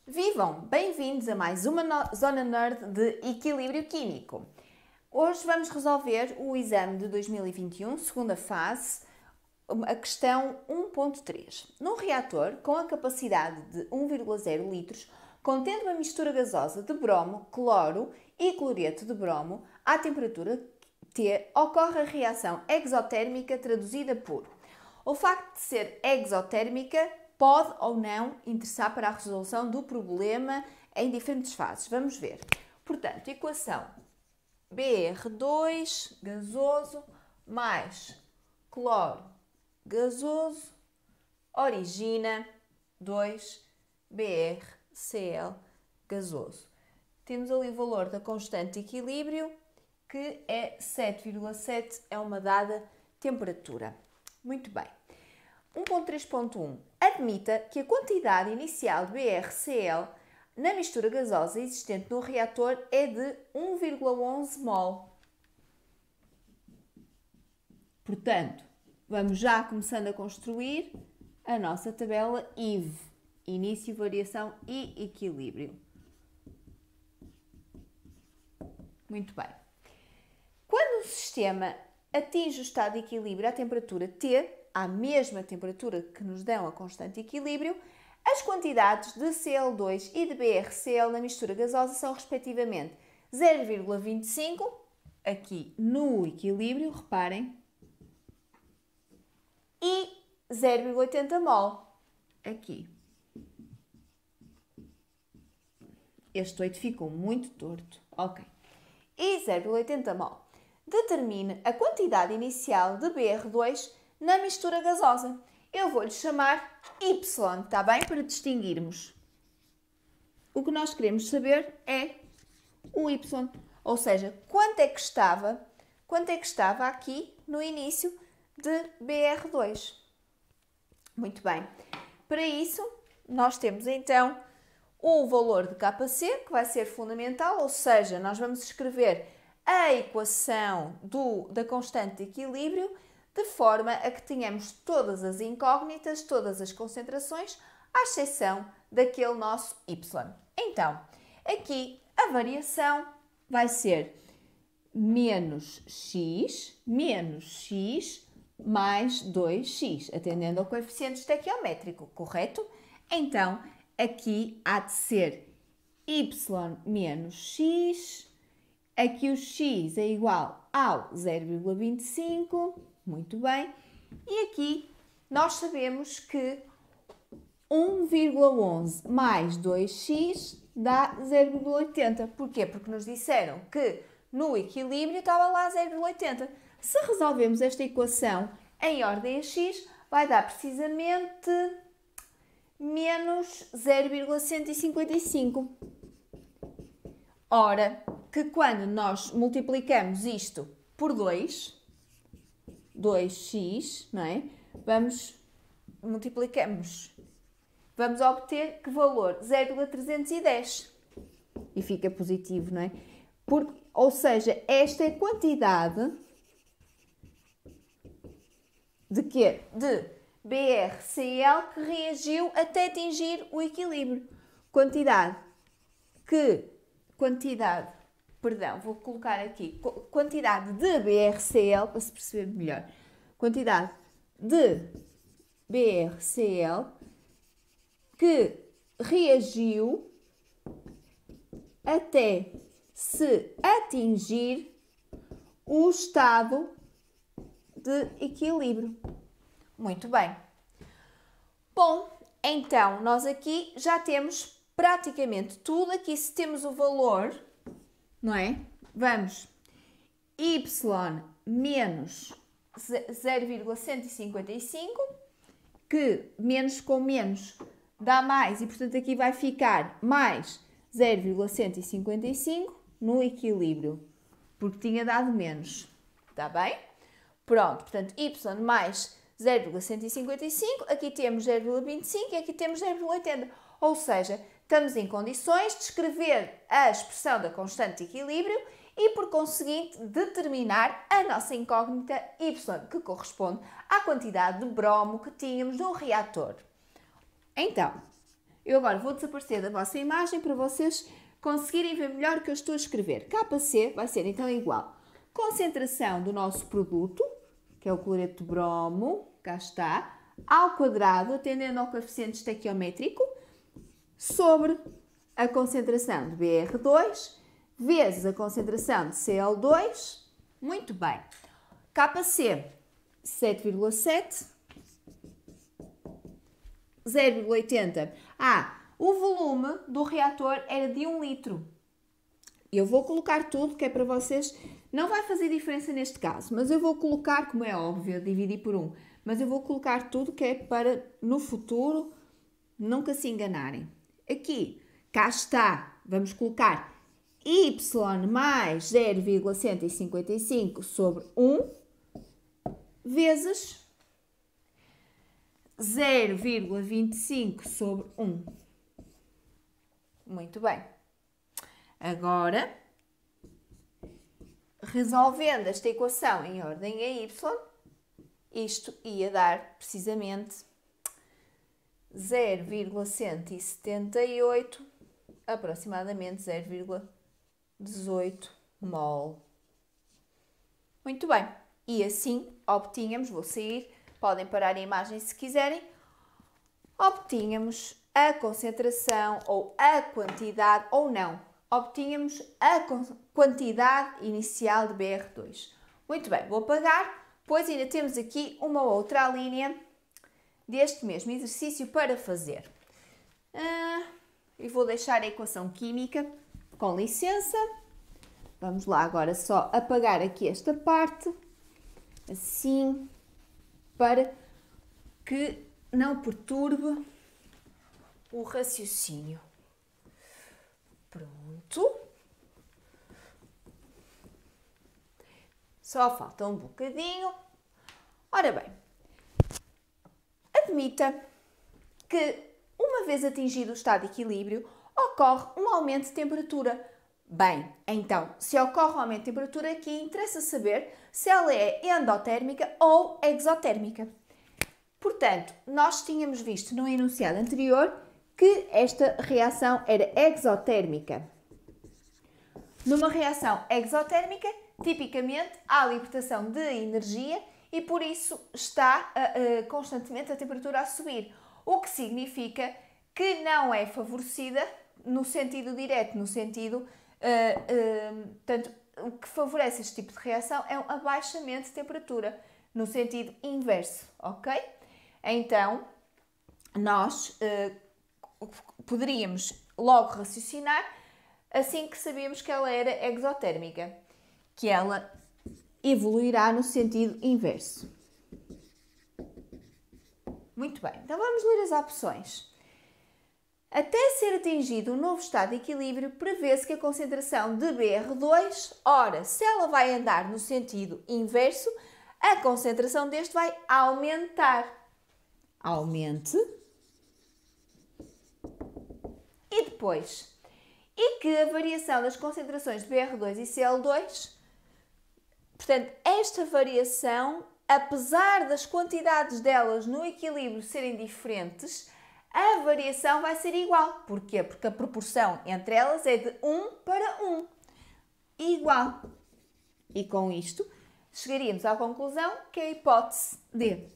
Vivam! Bem-vindos a mais uma Zona Nerd de Equilíbrio Químico. Hoje vamos resolver o exame de 2021, segunda fase, a questão 1.3. Num reator com a capacidade de 1,0 litros, contendo uma mistura gasosa de bromo, cloro e cloreto de bromo, à temperatura T, ocorre a reação exotérmica traduzida por... O facto de ser exotérmica pode ou não interessar para a resolução do problema em diferentes fases. Vamos ver. Portanto, equação Br2 gasoso mais cloro gasoso origina 2BrCl gasoso. Temos ali o valor da constante de equilíbrio, que é 7,7, é uma dada temperatura. Muito bem. 1.3.1. Admita que a quantidade inicial de BrCl na mistura gasosa existente no reator é de 1,11 mol. Portanto, vamos já começando a construir a nossa tabela IV. Início, variação e equilíbrio. Muito bem. Quando o sistema atinge o estado de equilíbrio à temperatura T, à mesma temperatura que nos dão a constante de equilíbrio, as quantidades de Cl2 e de BrCl na mistura gasosa são respectivamente 0,25, aqui no equilíbrio, reparem, e 0,80 mol, aqui. Este 8 ficou muito torto, ok. E 0,80 mol. Determine a quantidade inicial de Br2 na mistura gasosa. Eu vou-lhe chamar Y, está bem? Para distinguirmos. O que nós queremos saber é o Y, ou seja, quanto é que estava aqui no início de Br2. Muito bem. Para isso, nós temos então o valor de Kc, que vai ser fundamental, ou seja, nós vamos escrever a equação da constante de equilíbrio de forma a que tenhamos todas as incógnitas, todas as concentrações, à exceção daquele nosso Y. Então, aqui a variação vai ser menos x mais 2x, atendendo ao coeficiente estequiométrico, correto? Então, aqui há de ser y menos x, aqui o x é igual ao 0,25, muito bem, e aqui nós sabemos que 1,11 mais 2x dá 0,80. Porquê? Porque nos disseram que no equilíbrio estava lá 0,80. Se resolvemos esta equação em ordem a x, vai dar precisamente menos 0,155. Ora, que quando nós multiplicamos isto por 2x, não é? Vamos obter que valor? 0,310. E fica positivo, não é? Ou seja, esta é a quantidade de quê? De BrCl que reagiu até atingir o equilíbrio. Vou colocar aqui, quantidade de BrCl, para se perceber melhor. Quantidade de BrCl que reagiu até se atingir o estado de equilíbrio. Muito bem. Bom, então, nós aqui já temos praticamente tudo. Aqui se temos o valor, não é? Vamos, y menos 0,155, que menos com menos dá mais, e portanto aqui vai ficar mais 0,155 no equilíbrio, porque tinha dado menos. Está bem? Pronto, portanto, y mais 0,155, aqui temos 0,25 e aqui temos 0,80. Ou seja, estamos em condições de escrever a expressão da constante de equilíbrio e, por conseguinte, determinar a nossa incógnita y, que corresponde à quantidade de bromo que tínhamos no reator. Então, Eu agora vou desaparecer da vossa imagem para vocês conseguirem ver melhor o que eu estou a escrever. KC vai ser então igual concentração do nosso produto, que é o cloreto de bromo, cá está, ao quadrado, atendendo ao coeficiente estequiométrico, sobre a concentração de BR2, vezes a concentração de Cl2. Muito bem. KC, 7,7. 0,80. O volume do reator era de 1 litro. Eu vou colocar tudo, que é para vocês... Não vai fazer diferença neste caso, mas eu vou colocar, como é óbvio, dividir por 1. Mas eu vou colocar tudo, que é para, no futuro, nunca se enganarem. Aqui, cá está, vamos colocar y mais 0,155 sobre 1 vezes 0,25 sobre 1. Muito bem. Agora, resolvendo esta equação em ordem a y, isto ia dar precisamente 0,178, aproximadamente 0,18 mol. Muito bem. E assim obtínhamos, vou sair, podem parar a imagem se quiserem, obtínhamos a concentração ou a quantidade, ou não, obtínhamos a quantidade inicial de BR2. Muito bem, vou apagar, pois ainda temos aqui uma outra linha deste mesmo exercício para fazer. E vou deixar a equação química, com licença. Vamos lá agora só apagar aqui esta parte, assim, para que não perturbe o raciocínio. Pronto. Só falta um bocadinho. Ora bem, admita que, uma vez atingido o estado de equilíbrio, ocorre um aumento de temperatura. Bem, então, se ocorre um aumento de temperatura, aqui interessa saber se ela é endotérmica ou exotérmica. Portanto, nós tínhamos visto no enunciado anterior que esta reação era exotérmica. Numa reação exotérmica, tipicamente, há libertação de energia e por isso está constantemente a temperatura a subir, o que significa que não é favorecida no sentido direto, no sentido... portanto, o que favorece este tipo de reação é um abaixamento de temperatura, no sentido inverso, ok? Então, nós poderíamos logo raciocinar assim que sabíamos que ela era exotérmica, que ela evoluirá no sentido inverso. Muito bem, então vamos ler as opções. Até ser atingido um novo estado de equilíbrio, prevê-se que a concentração de BR2, ora, se ela vai andar no sentido inverso, a concentração deste vai aumentar. Aumente. E depois? E que a variação das concentrações de BR2 e Cl2, portanto, esta variação, apesar das quantidades delas no equilíbrio serem diferentes, a variação vai ser igual. Porquê? Porque a proporção entre elas é de 1 para 1. Igual. E com isto, chegaríamos à conclusão que é a hipótese D.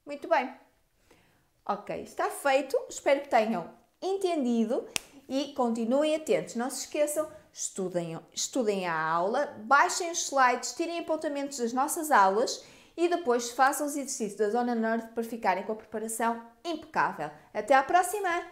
Muito bem. Ok, está feito. Espero que tenham entendido e continuem atentos. Não se esqueçam, estudem a aula, baixem os slides, tirem apontamentos das nossas aulas e depois façam os exercícios da Zona Nerd para ficarem com a preparação impecável. Até à próxima!